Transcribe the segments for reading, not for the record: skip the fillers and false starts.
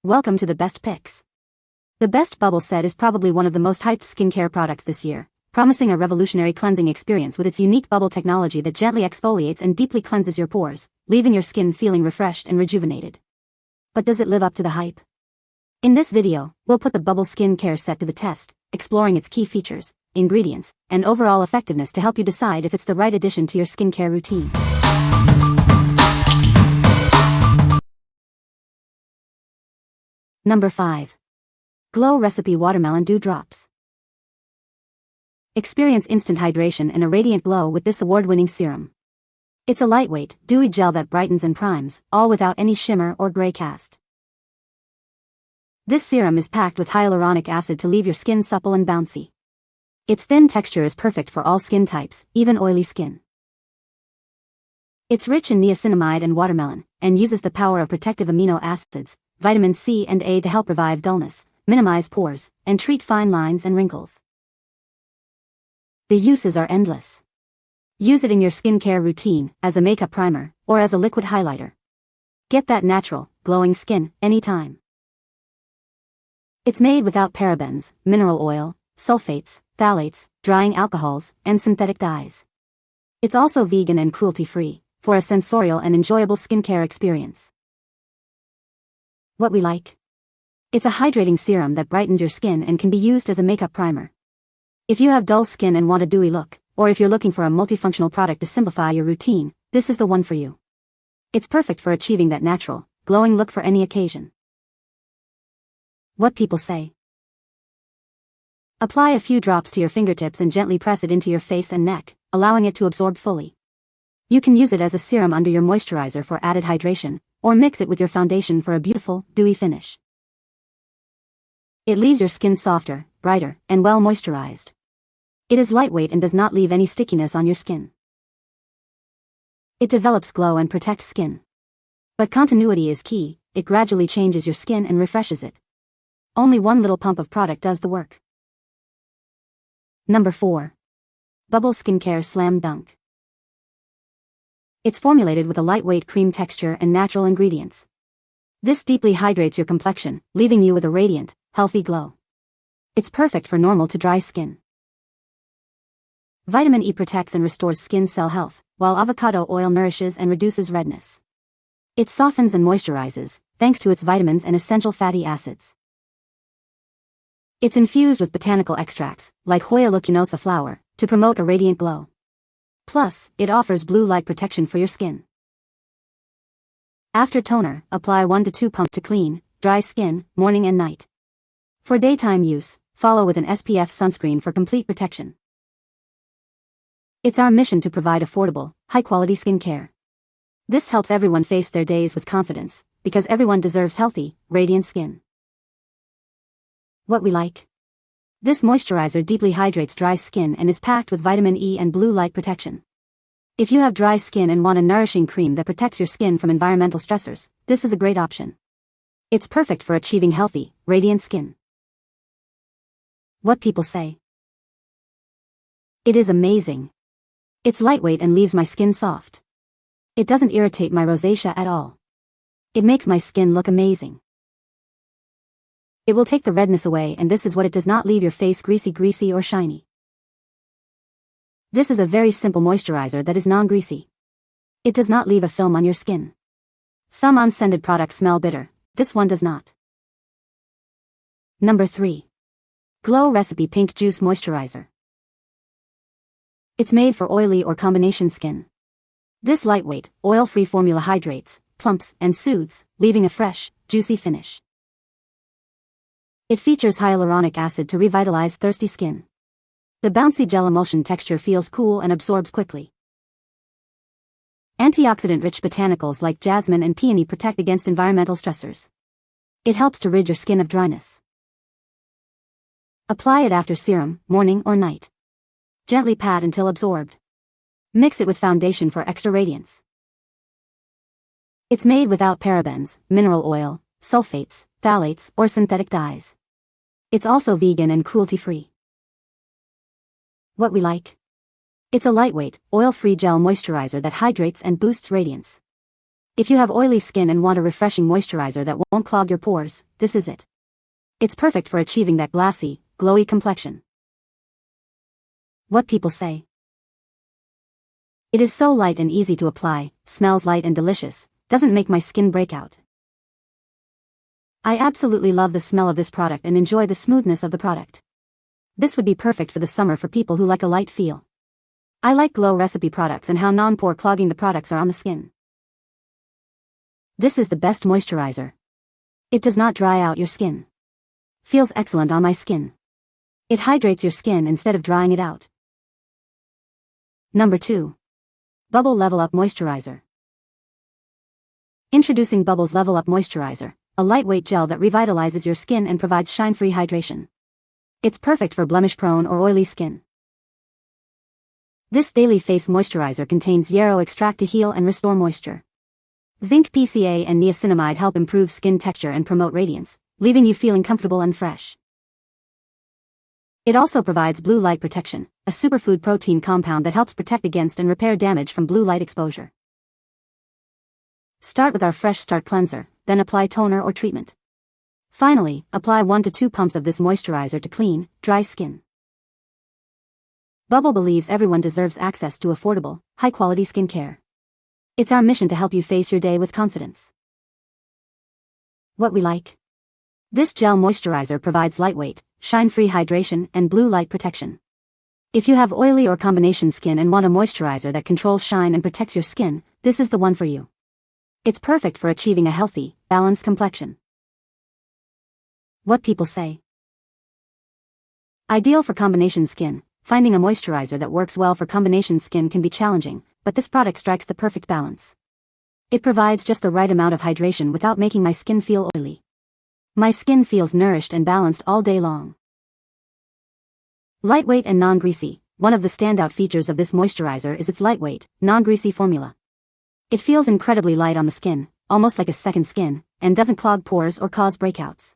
Welcome to the Best Picks. The Best Bubble Set is probably one of the most hyped skincare products this year, promising a revolutionary cleansing experience with its unique bubble technology that gently exfoliates and deeply cleanses your pores, leaving your skin feeling refreshed and rejuvenated. But does it live up to the hype? In this video, we'll put the Bubble Skincare Set to the test, exploring its key features, ingredients, and overall effectiveness to help you decide if it's the right addition to your skincare routine. Number 5. Glow Recipe Watermelon Dew Drops. Experience instant hydration and a radiant glow with this award-winning serum. It's a lightweight, dewy gel that brightens and primes, all without any shimmer or gray cast. This serum is packed with hyaluronic acid to leave your skin supple and bouncy. Its thin texture is perfect for all skin types, even oily skin. It's rich in niacinamide and watermelon, and uses the power of protective amino acids, vitamin C and A to help revive dullness, minimize pores, and treat fine lines and wrinkles. The uses are endless. Use it in your skincare routine, as a makeup primer, or as a liquid highlighter. Get that natural, glowing skin, anytime. It's made without parabens, mineral oil, sulfates, phthalates, drying alcohols, and synthetic dyes. It's also vegan and cruelty-free, for a sensorial and enjoyable skincare experience. What we like? It's a hydrating serum that brightens your skin and can be used as a makeup primer. If you have dull skin and want a dewy look, or if you're looking for a multifunctional product to simplify your routine, this is the one for you. It's perfect for achieving that natural, glowing look for any occasion. What people say. Apply a few drops to your fingertips and gently press it into your face and neck, allowing it to absorb fully. You can use it as a serum under your moisturizer for added hydration, or mix it with your foundation for a beautiful, dewy finish. It leaves your skin softer, brighter, and well moisturized. It is lightweight and does not leave any stickiness on your skin. It develops glow and protects skin. But continuity is key. It gradually changes your skin and refreshes it. Only one little pump of product does the work. Number 4. Bubble Skincare Slam Dunk. It's formulated with a lightweight cream texture and natural ingredients. This deeply hydrates your complexion, leaving you with a radiant, healthy glow. It's perfect for normal to dry skin. Vitamin E protects and restores skin cell health, while avocado oil nourishes and reduces redness. It softens and moisturizes, thanks to its vitamins and essential fatty acids. It's infused with botanical extracts, like Hoya lucinosa flower, to promote a radiant glow. Plus, it offers blue light protection for your skin. After toner, apply 1 to 2 pumps to clean, dry skin, morning and night. For daytime use, follow with an SPF sunscreen for complete protection. It's our mission to provide affordable, high-quality skincare. This helps everyone face their days with confidence, because everyone deserves healthy, radiant skin. What we like? This moisturizer deeply hydrates dry skin and is packed with vitamin E and blue light protection. If you have dry skin and want a nourishing cream that protects your skin from environmental stressors, this is a great option. It's perfect for achieving healthy, radiant skin. What people say. It is amazing. It's lightweight and leaves my skin soft. It doesn't irritate my rosacea at all. It makes my skin look amazing. It will take the redness away, and this is what it does not leave your face greasy or shiny. This is a very simple moisturizer that is non-greasy. It does not leave a film on your skin. Some unscented products smell bitter, this one does not. Number 3. Glow Recipe Pink Juice Moisturizer. It's made for oily or combination skin. This lightweight, oil-free formula hydrates, plumps, and soothes, leaving a fresh, juicy finish. It features hyaluronic acid to revitalize thirsty skin. The bouncy gel emulsion texture feels cool and absorbs quickly. Antioxidant-rich botanicals like jasmine and peony protect against environmental stressors. It helps to rid your skin of dryness. Apply it after serum, morning or night. Gently pat until absorbed. Mix it with foundation for extra radiance. It's made without parabens, mineral oil, sulfates, phthalates, or synthetic dyes. It's also vegan and cruelty-free. What we like? It's a lightweight, oil-free gel moisturizer that hydrates and boosts radiance. If you have oily skin and want a refreshing moisturizer that won't clog your pores, this is it. It's perfect for achieving that glassy, glowy complexion. What people say. It is so light and easy to apply, smells light and delicious, doesn't make my skin break out. I absolutely love the smell of this product and enjoy the smoothness of the product. This would be perfect for the summer for people who like a light feel. I like glow recipe products and how non-pore clogging the products are on the skin. This is the best moisturizer. It does not dry out your skin. Feels excellent on my skin. It hydrates your skin instead of drying it out. Number 2. Bubble Level Up Moisturizer. Introducing Bubble's Level Up Moisturizer, a lightweight gel that revitalizes your skin and provides shine-free hydration. It's perfect for blemish-prone or oily skin. This daily face moisturizer contains yarrow extract to heal and restore moisture. Zinc PCA and niacinamide help improve skin texture and promote radiance, leaving you feeling comfortable and fresh. It also provides blue light protection, a superfood protein compound that helps protect against and repair damage from blue light exposure. Start with our Fresh Start Cleanser, then apply toner or treatment. Finally, apply 1 to 2 pumps of this moisturizer to clean, dry skin. Bubble believes everyone deserves access to affordable, high-quality skincare. It's our mission to help you face your day with confidence. What we like. This gel moisturizer provides lightweight, shine-free hydration and blue light protection. If you have oily or combination skin and want a moisturizer that controls shine and protects your skin, this is the one for you. It's perfect for achieving a healthy, balanced complexion. What people say. Ideal for combination skin. Finding a moisturizer that works well for combination skin can be challenging, but this product strikes the perfect balance. It provides just the right amount of hydration without making my skin feel oily. My skin feels nourished and balanced all day long. Lightweight and non-greasy. One of the standout features of this moisturizer is its lightweight, non-greasy formula. It feels incredibly light on the skin, almost like a second skin, and doesn't clog pores or cause breakouts.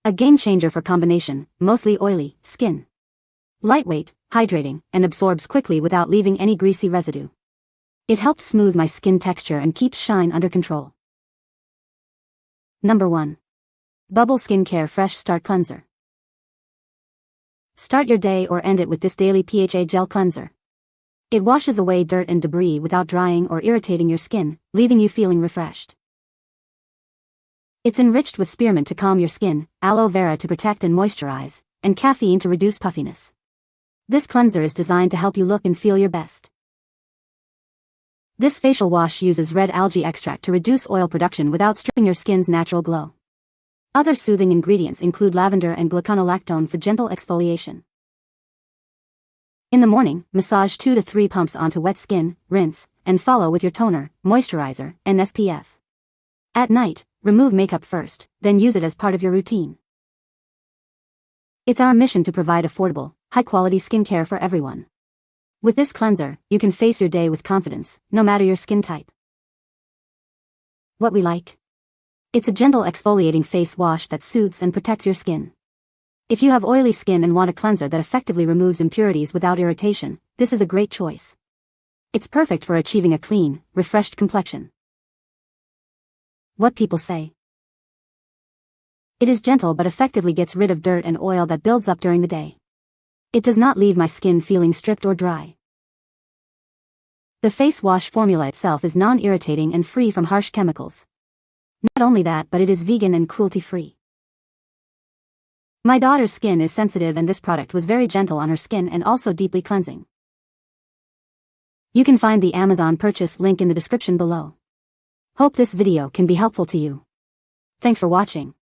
A game changer for combination, mostly oily, skin. Lightweight, hydrating, and absorbs quickly without leaving any greasy residue. It helps smooth my skin texture and keeps shine under control. Number 1. Bubble Skincare Fresh Start Cleanser. Start your day or end it with this daily PHA gel cleanser. It washes away dirt and debris without drying or irritating your skin, leaving you feeling refreshed. It's enriched with spearmint to calm your skin, aloe vera to protect and moisturize, and caffeine to reduce puffiness. This cleanser is designed to help you look and feel your best. This facial wash uses red algae extract to reduce oil production without stripping your skin's natural glow. Other soothing ingredients include lavender and gluconolactone for gentle exfoliation. In the morning, massage 2 to 3 pumps onto wet skin, rinse, and follow with your toner, moisturizer, and SPF. At night, remove makeup first, then use it as part of your routine. It's our mission to provide affordable, high-quality skincare for everyone. With this cleanser, you can face your day with confidence, no matter your skin type. What we like. It's a gentle exfoliating face wash that soothes and protects your skin. If you have oily skin and want a cleanser that effectively removes impurities without irritation, this is a great choice. It's perfect for achieving a clean, refreshed complexion. What people say. It is gentle but effectively gets rid of dirt and oil that builds up during the day. It does not leave my skin feeling stripped or dry. The face wash formula itself is non-irritating and free from harsh chemicals. Not only that, but it is vegan and cruelty-free. My daughter's skin is sensitive and this product was very gentle on her skin and also deeply cleansing. You can find the Amazon purchase link in the description below. Hope this video can be helpful to you. Thanks for watching.